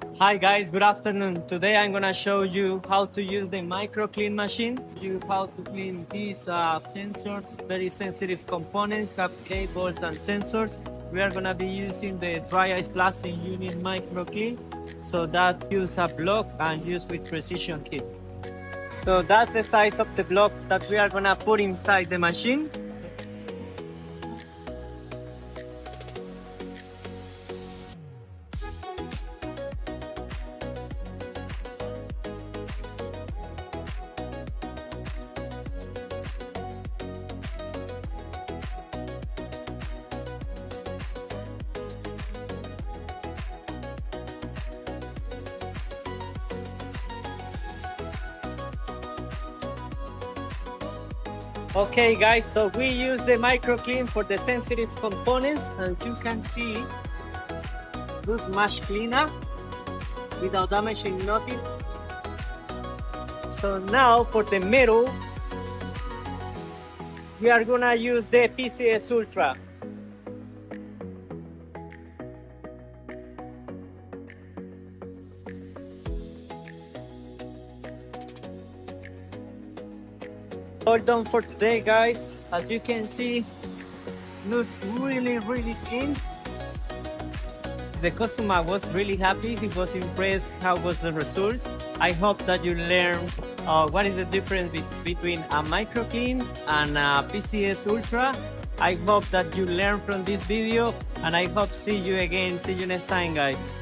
Hi guys, good afternoon. Today I'm gonna show you how to use the MicroClean machine. How to clean these sensors, very sensitive components, have cables and sensors. We are gonna be using the dry ice blasting unit MicroClean. So that use a block and use with precision kit. So that's the size of the block that we are gonna put inside the machine. Okay guys, so we use the MicroClean for the sensitive components. As you can see, this much cleaner without damaging nothing. So now for the metal, we are gonna use the PCS Ultra. All done for today guys. As you can see, looks really clean. The customer was really happy. He was impressed how was the results. I hope that you learn what is the difference between a MicroClean and a PCS Ultra. I hope that you learn from this video, and I hope see you again. See you next time guys.